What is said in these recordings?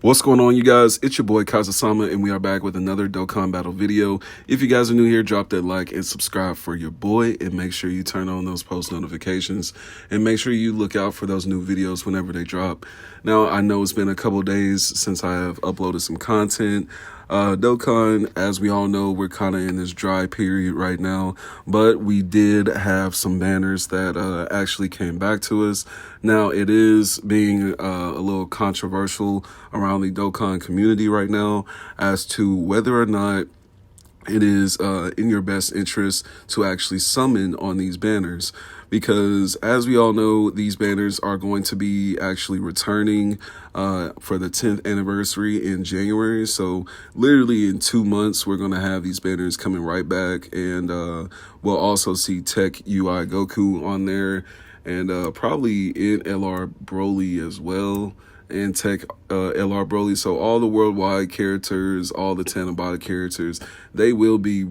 What's going on, you guys? It's your boy Kaiza-Sama, and we are back with another Dokkan battle video. If you guys are new here, drop that like and subscribe for your boy, and make sure you turn on those post notifications, and make sure you look out for those new videos whenever they drop. Now, I know it's been a couple days since I have uploaded some content. Dokkan, as we all know, we're kind of in this dry period right now, but we did have some banners that actually came back to us. Now, it is being a little controversial around the Dokkan community right now as to whether or not it is in your best interest to actually summon on these banners, because as we all know, these banners are going to be actually returning for the 10th anniversary in January. So literally in 2 months, we're going to have these banners coming right back, and we'll also see Tech UI Goku on there, and probably in LR Broly as well, and Tech LR Broly. So all the worldwide characters, all the Tanabata characters, they will be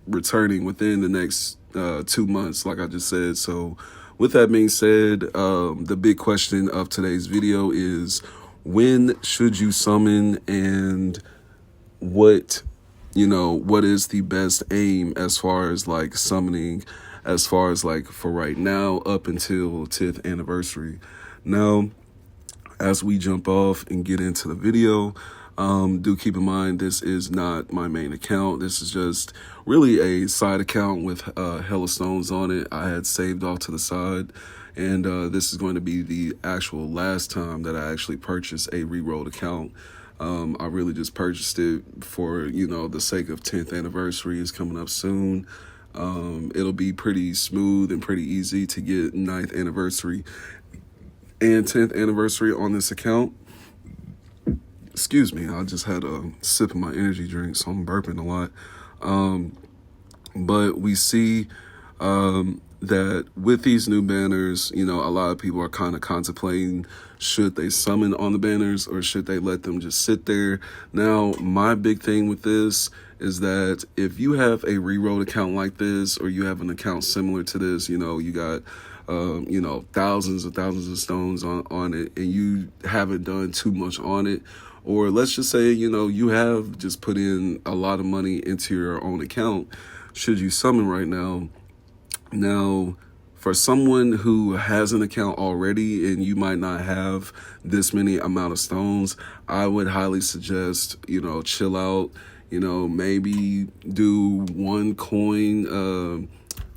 returning within the next 2 months, like I just said. So with that being said, the big question of today's video is, when should you summon, and what is the best aim as far as like summoning, as far as like for right now up until 10th anniversary. Now, as we jump off and get into the video, do keep in mind this is not my main account. This is just really a side account with hella stones on it. I had saved off to the side, and this is going to be the actual last time that I actually purchased a rerolled account. I really just purchased it for, the sake of 10th anniversary is coming up soon. It'll be pretty smooth and pretty easy to get 9th anniversary and 10th anniversary on this account. Excuse me, I just had a sip of my energy drink, so I'm burping a lot. But we see that with these new banners, a lot of people are kind of contemplating, should they summon on the banners or should they let them just sit there? Now, my big thing with this is that if you have a rerolled account like this, or you have an account similar to this, you got thousands of stones on it, and you haven't done too much on it, or let's just say, you have just put in a lot of money into your own account, should you summon right now? Now, for someone who has an account already and you might not have this many amount of stones, I would highly suggest, chill out, maybe do one coin,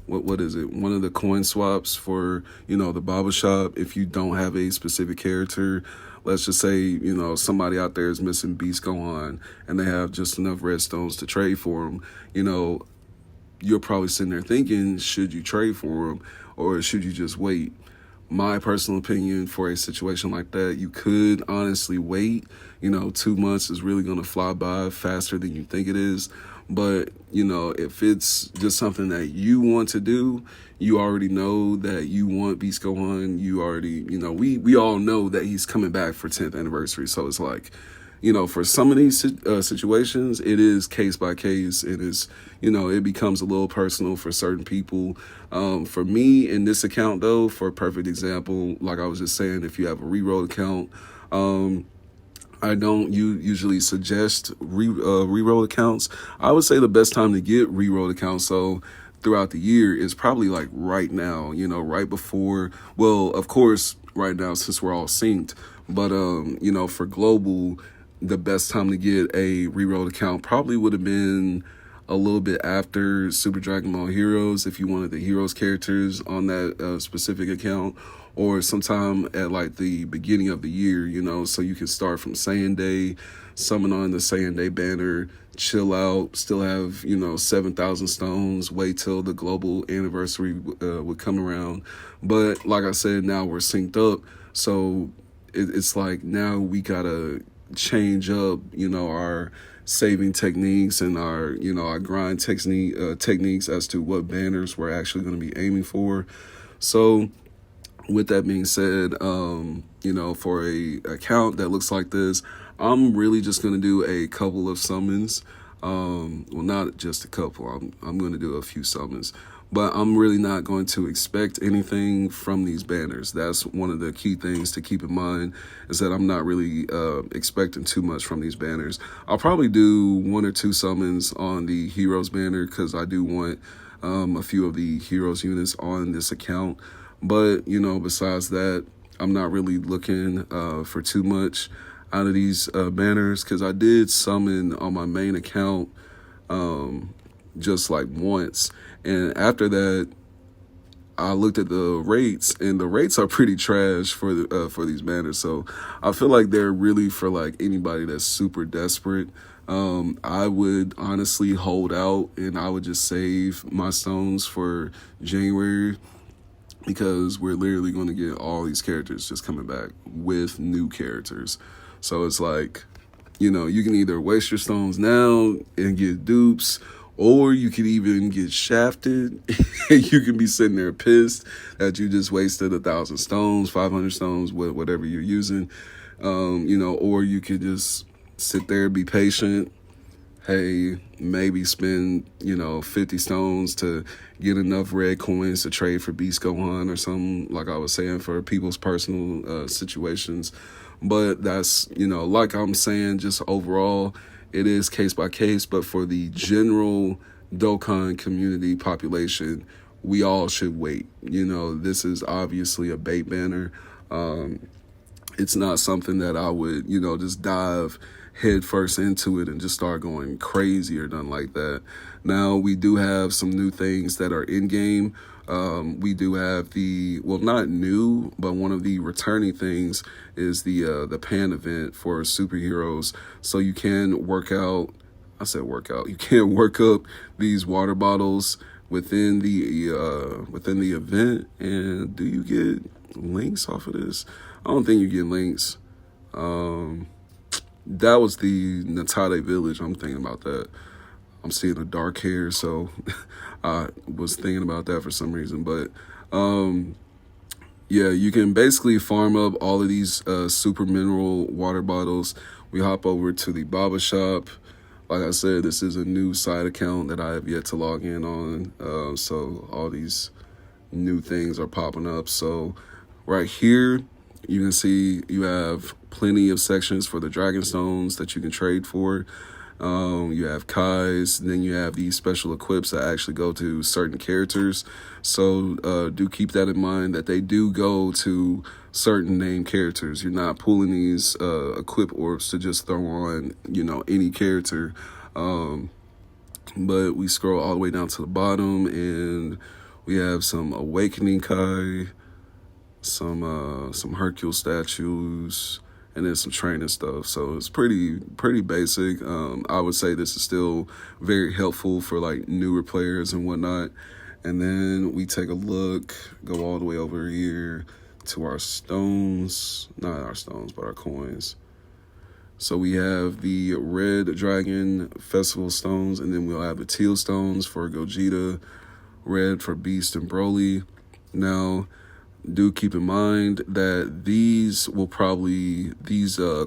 what is it? One of the coin swaps for, the Baba Shop. If you don't have a specific character, let's just say, somebody out there is missing Beast Gohan and they have just enough red stones to trade for them, you're probably sitting there thinking, should you trade for them or should you just wait? My personal opinion, for a situation like that, you could honestly wait. 2 months is really going to fly by faster than you think it is. But, if it's just something that you want to do, you already know that you want Beast Gohan. You already, we all know that he's coming back for 10th anniversary. So it's like, for some of these situations, it is case by case. It is, it becomes a little personal for certain people. For me, in this account, though, for a perfect example, like I was just saying, if you have a reroll account, I don't usually suggest reroll accounts. I would say the best time to get reroll accounts, so throughout the year, is probably like right now, right before, well, of course, right now, since we're all synced, but, for global, the best time to get a reroll account probably would have been a little bit after Super Dragon Ball Heroes, if you wanted the Heroes characters on that specific account, or sometime at like the beginning of the year, so you can start from Saiyan Day, summon on the Saiyan Day banner, chill out, still have, 7,000 stones, wait till the global anniversary would come around. But like I said, now we're synced up, so it's like now we gotta change up, our saving techniques and our, our grind techniques as to what banners we're actually going to be aiming for. So with that being said, for a account that looks like this, I'm really just going to do a couple of summons. Well, not just a couple. I'm going to do a few summons. but I'm really not going to expect anything from these banners. That's one of the key things to keep in mind, is that I'm not really expecting too much from these banners. I'll probably do 1 or 2 summons on the Heroes banner, because I do want a few of the Heroes units on this account. But, besides that, I'm not really looking for too much out of these banners, because I did summon on my main account just like once. And after that, I looked at the rates, and the rates are pretty trash for these banners. So I feel like they're really for like anybody that's super desperate. I would honestly hold out, and I would just save my stones for January, because we're literally going to get all these characters just coming back with new characters. So it's like, you can either waste your stones now and get dupes, or you could even get shafted. You can be sitting there pissed that you just wasted 1,000 stones, 500 stones, whatever you're using. Or you could just sit there, be patient. Hey, maybe spend, 50 stones to get enough red coins to trade for Beast Gohan or something, like I was saying, for people's personal situations. But that's, like I'm saying, just overall, it is case by case. But for the general Dokkan community population, we all should wait. This is obviously a bait banner. It's not something that I would, just dive head first into it and just start going crazy or nothing like that. Now, we do have some new things that are in game. We do have not new, but one of the returning things is the pan event for superheroes. So you can work out. I said work out. You can work up these water bottles within the event. And do you get links off of this? I don't think you get links. That was the Natade village. I'm thinking about that. I'm seeing a dark hair, so I was thinking about that for some reason. But yeah, you can basically farm up all of these super mineral water bottles. We hop over to the Baba shop. Like I said, this is a new side account that I have yet to log in on. So all these new things are popping up. So right here, you can see you have plenty of sections for the Dragon Stones that you can trade for. You have Kai's, then you have these special equips that actually go to certain characters. So do keep that in mind, that they do go to certain named characters. You're not pulling these equip orbs to just throw on, any character. But we scroll all the way down to the bottom, and we have some Awakening Kai, some Hercule statues, and then some training stuff. So it's pretty basic. I would say this is still very helpful for like newer players and whatnot. And then we take a look, go all the way over here to our stones, not our stones, but our coins. So we have the Red Dragon Festival stones, and then we'll have the teal stones for Gogeta, red for Beast and Broly. Now, do keep in mind that these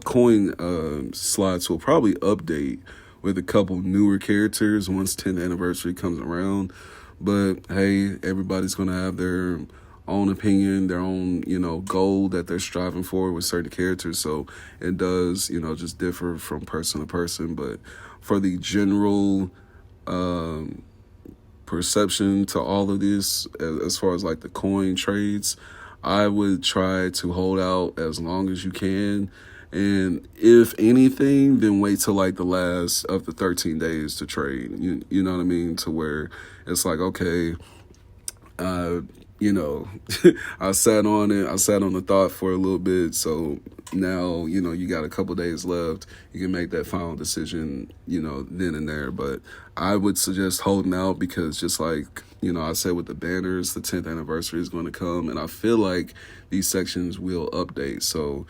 coin slots will probably update with a couple newer characters once 10th anniversary comes around. But hey, everybody's going to have their own opinion, their own, goal that they're striving for with certain characters. So it does, just differ from person to person. But for the general perception to all of this, as far as like the coin trades, I would try to hold out as long as you can. And if anything, then wait till like the last of the 13 days to trade. You know what I mean? To where it's like, okay, I sat on it. I sat on the thought for a little bit. So now, you got a couple days left. You can make that final decision, then and there. But I would suggest holding out, because just like, I said with the banners, the 10th anniversary is going to come. And I feel like these sections will update. So,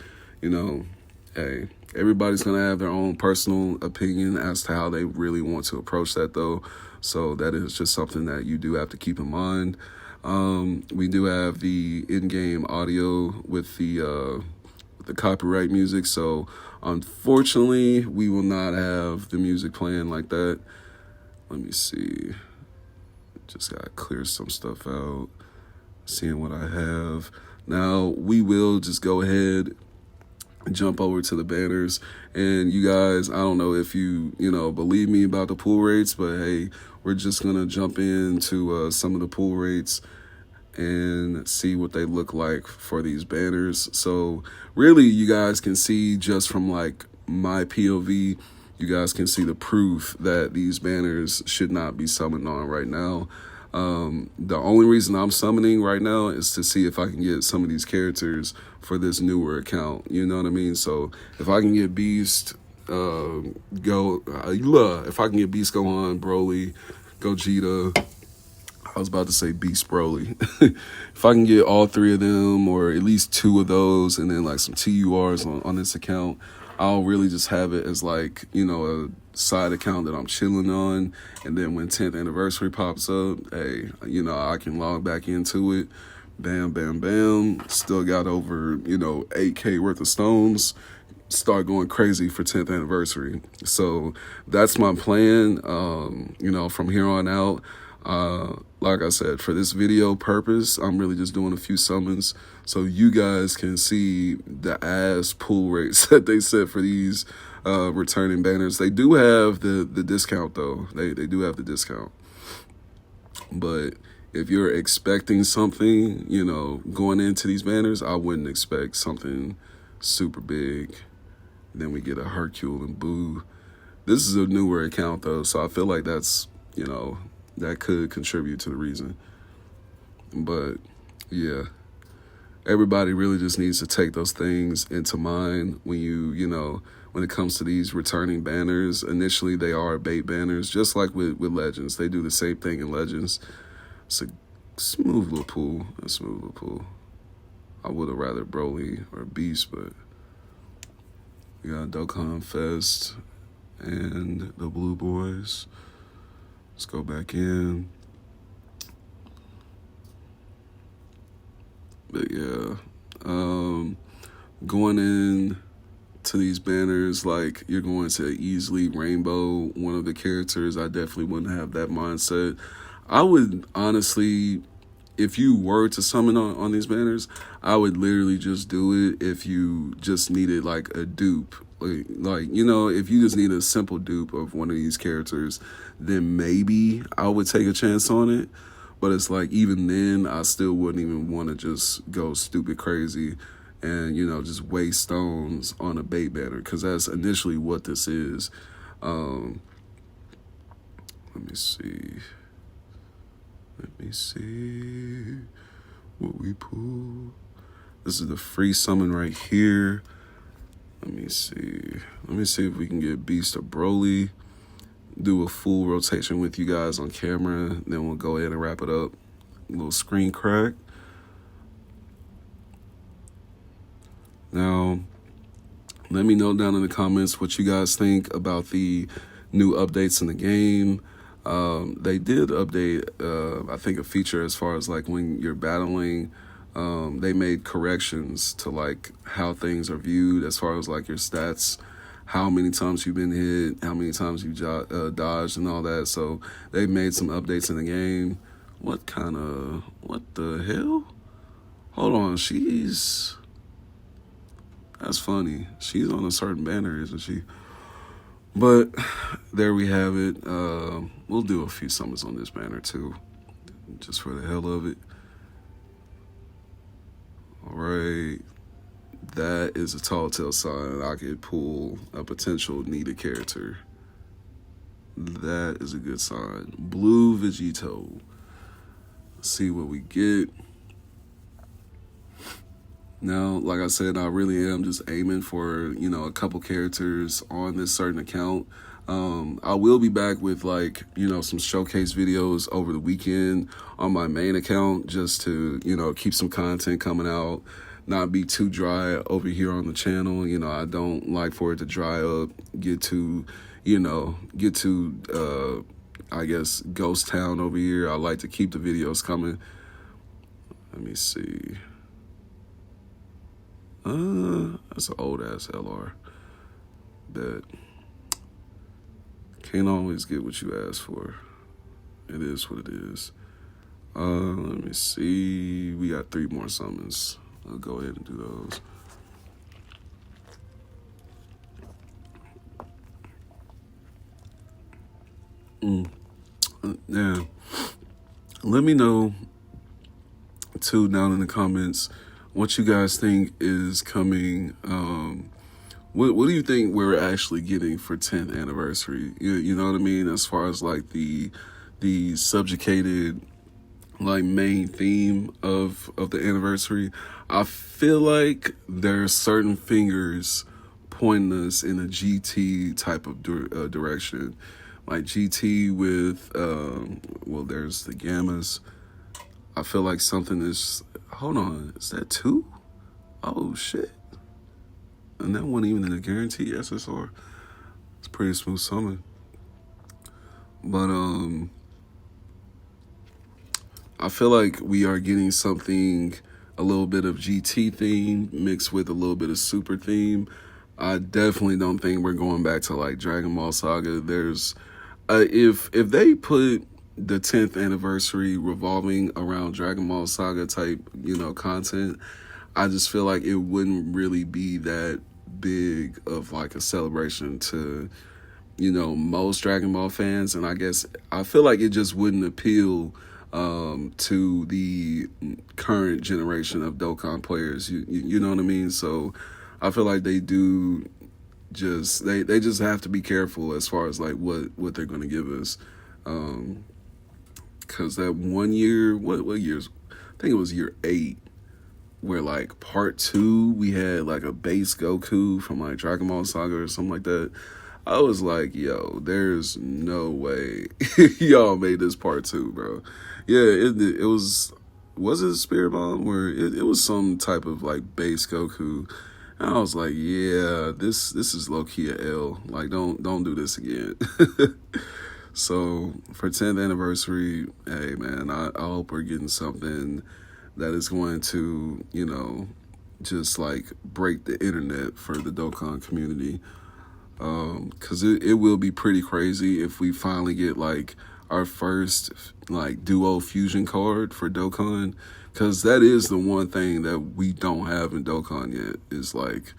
hey, everybody's going to have their own personal opinion as to how they really want to approach that, though. So that is just something that you do have to keep in mind. We do have the in-game audio with the copyright music. So unfortunately, we will not have the music playing like that. Let me see. Just gotta clear some stuff out, seeing what I have. Now, we will just go ahead and jump over to the banners. And you guys, I don't know if you believe me about the pull rates, but hey, we're just gonna jump into some of the pull rates and see what they look like for these banners. So really, you guys can see just from like my POV, you guys can see the proof that these banners should not be summoned on right now. The only reason I'm summoning right now is to see if I can get some of these characters for this newer account. You know what I mean? So if I can get Beast, if I can get Beast Gohan, Broly, Gogeta, I was about to say Beast Broly. If I can get all three of them, or at least two of those, and then like some TURs on this account, I'll really just have it as like, a side account that I'm chilling on. And then when 10th anniversary pops up, hey, I can log back into it. Bam, bam, bam. Still got over, 8K worth of stones. Start going crazy for 10th anniversary. So that's my plan. From here on out, like I said, for this video purpose, I'm really just doing a few summons so you guys can see the ass pull rates that they set for these returning banners. They do have the discount though. They do have the discount. But if you're expecting something, going into these banners, I wouldn't expect something super big. Then we get a Hercule and Boo. This is a newer account though, so I feel like that's, that could contribute to the reason. But yeah, everybody really just needs to take those things into mind when when it comes to these returning banners. Initially, they are bait banners, just like with Legends. They do the same thing in Legends. It's a smooth little pool. I would have rather Broly or Beast, but we got Dokkan Fest and the Blue Boys. Let's go back in. But yeah, going in to these banners, like you're going to easily rainbow one of the characters. I definitely wouldn't have that mindset. I would honestly, if you were to summon on these banners, I would literally just do it if you just needed like a dupe. Like if you just need a simple dupe of one of these characters, then maybe I would take a chance on it. But it's like, even then, I still wouldn't even want to just go stupid crazy and, just waste stones on a bait banner, because that's initially what this is. Let me see what we pull. This is the free summon right here. Let me see if we can get Beast or Broly. Do a full rotation with you guys on camera. Then we'll go ahead and wrap it up. A little screen crack. Now, let me know down in the comments what you guys think about the new updates in the game. They did update, I think, a feature as far as like when you're battling. They made corrections to like how things are viewed as far as like your stats, how many times you've been hit, how many times you dodged and all that. So they made some updates in the game. What the hell? Hold on, that's funny. She's on a certain banner, isn't she? But there we have it. We'll do a few summons on this banner too, just for the hell of it. All right. That is a tall tale sign. I could pull a potential needed character. That is a good sign. Blue Vegito. Let's see what we get. Now, like I said, I really am just aiming for, a couple characters on this certain account. I will be back with like, some showcase videos over the weekend on my main account, just to, keep some content coming out, not be too dry over here on the channel. I don't like for it to dry up, get to, I guess, ghost town over here. I like to keep the videos coming. Let me see. That's an old ass LR. Bet. Can't always get what you ask for. It is what it is. Let me see. We got 3 more summons. I'll go ahead and do those. Yeah. Let me know too down in the comments what you guys think is coming. What do you think we're actually getting for 10th anniversary? You know what I mean? As far as like the subjugated like main theme of the anniversary, I feel like there's certain fingers pointing us in a GT type of direction, like GT with well, there's the gammas. I feel like something is. Hold on, is that 2? Oh shit! And that wasn't even in a guaranteed SSR. It's pretty smooth summon. But I feel like we are getting something, a little bit of GT theme mixed with a little bit of Super theme. I definitely don't think we're going back to like Dragon Ball Saga. There's if they put the 10th anniversary revolving around Dragon Ball Saga type, content, I just feel like it wouldn't really be that big of like a celebration to, most Dragon Ball fans. And I feel like it just wouldn't appeal to the current generation of Dokkan players. You know what I mean? So I feel like they do just, they just have to be careful as far as like what they're going to give us. Cause that 1 year, what years? I think it was year 8, where like part 2 we had like a base Goku from like Dragon Ball Saga or something like that. I was like, yo, there's no way y'all made this part 2, bro. Yeah, it was it Spirit Bomb, where it was some type of like base Goku. And I was like, yeah, this is low key a L. Like, don't do this again. So for 10th anniversary, hey man, I hope we're getting something that is going to, just like break the internet for the Dokkan community. Cause it will be pretty crazy if we finally get like our first like duo fusion card for Dokkan. Cause that is the one thing that we don't have in Dokkan yet, is like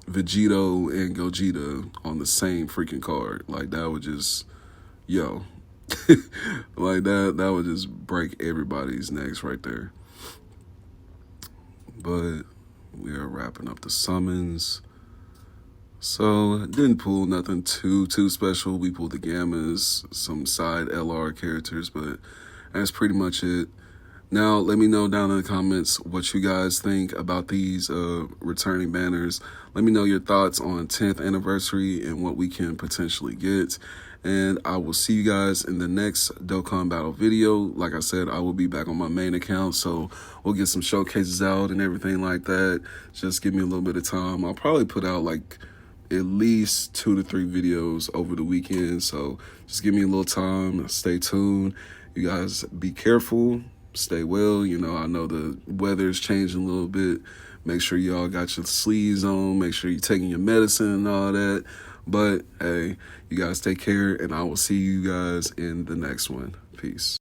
Vegito and Gogeta on the same freaking card. Like that would just, yo, like that would just break everybody's necks right there. But we are wrapping up the summons. So didn't pull nothing too special. We pulled the gammas, some side LR characters, but that's pretty much it. Now let me know down in the comments what you guys think about these returning banners. Let me know your thoughts on 10th anniversary and what we can potentially get. And I will see you guys in the next Dokkan Battle video. Like I said, I will be back on my main account, so we'll get some showcases out and everything like that. Just give me a little bit of time. I'll probably put out like at least 2 to 3 videos over the weekend, so just give me a little time. Stay tuned. You guys be careful. Stay well. I know the weather's changing a little bit. Make sure y'all got your sleeves on. Make sure you're taking your medicine and all that. But hey, you guys take care, and I will see you guys in the next one. Peace.